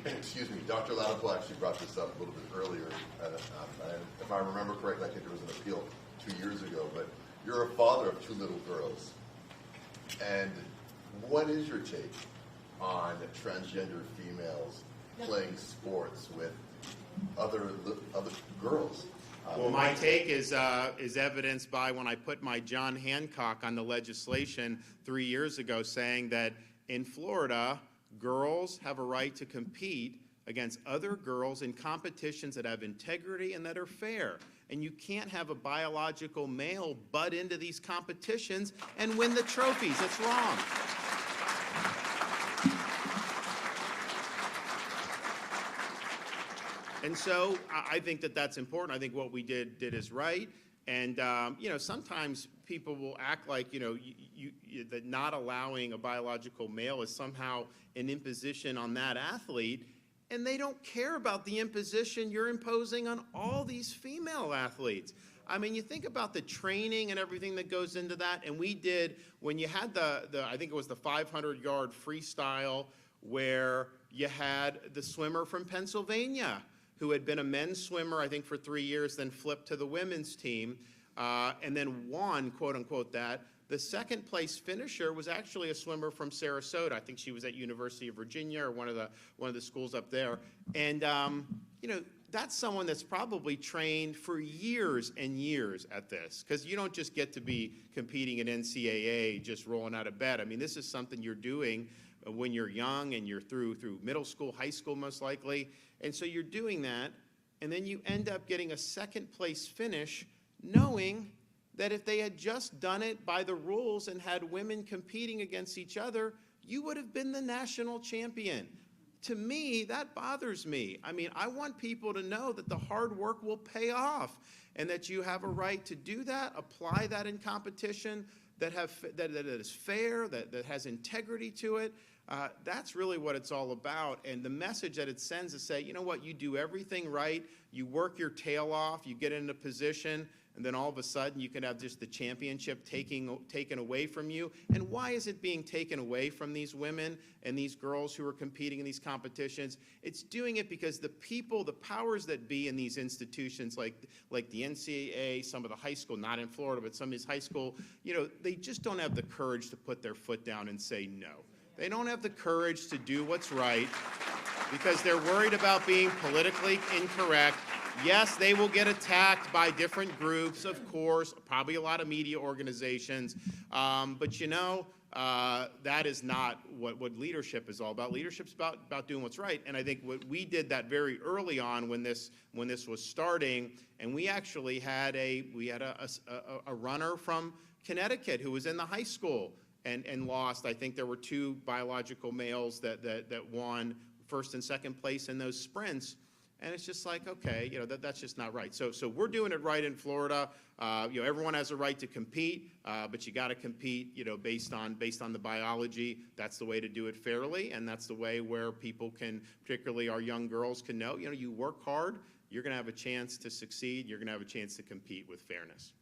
excuse me, Dr. Latipo actually brought this up a little bit earlier. If I remember correctly, I think there was an appeal 2 years ago, but you're a father of 2 little girls. And what is your take on transgender females playing sports with other girls? Well, my take is evidenced by when I put my John Hancock on the legislation 3 years ago, saying that in Florida, girls have a right to compete against other girls in competitions that have integrity and that are fair. And you can't have a biological male butt into these competitions and win the trophies. It's wrong. And so I think that that's important. I think what we did is right. And, sometimes people will act like, that not allowing a biological male is somehow an imposition on that athlete, and they don't care about the imposition you're imposing on all these female athletes. I mean, you think about the training and everything that goes into that, and we did, when you had I think it was the 500-yard freestyle, where you had the swimmer from Pennsylvania, who had been a men's swimmer, I think, for 3 years, then flipped to the women's team, and then won, quote unquote, that. The second place finisher was actually a swimmer from Sarasota. I think she was at University of Virginia or one of the schools up there. And that's someone that's probably trained for years and years at this, because you don't just get to be competing in NCAA just rolling out of bed. I mean, this is something you're doing when you're young and you're through middle school, high school most likely. And so you're doing that, and then you end up getting a second place finish, knowing that if they had just done it by the rules and had women competing against each other, you would have been the national champion. To me, that bothers me. I mean, I want people to know that the hard work will pay off and that you have a right to do that, apply that in competition, that is fair, that has integrity to it. That's really what it's all about. And the message that it sends is say, you know what, you do everything right, you work your tail off, you get in a position, and then all of a sudden you can have just the championship taken away from you. And why is it being taken away from these women and these girls who are competing in these competitions? It's doing it because the powers that be in these institutions, like the NCAA, some of the high school, not in Florida, but some of these high school, they just don't have the courage to put their foot down and say no. They don't have the courage to do what's right because they're worried about being politically incorrect. Yes, they will get attacked by different groups, of course, probably a lot of media organizations, but that is not what leadership is all about. Leadership's about doing what's right, and I think what we did that very early on when this was starting, and we actually had a runner from Connecticut who was in the high school and lost. I think there were 2 biological males that won first and second place in those sprints. And it's just like, okay, that's just not right. So we're doing it right in Florida. Everyone has a right to compete, but you got to compete, based on the biology. That's the way to do it fairly, and that's the way where people can, particularly our young girls, can know, you work hard, you're going to have a chance to succeed, you're going to have a chance to compete with fairness.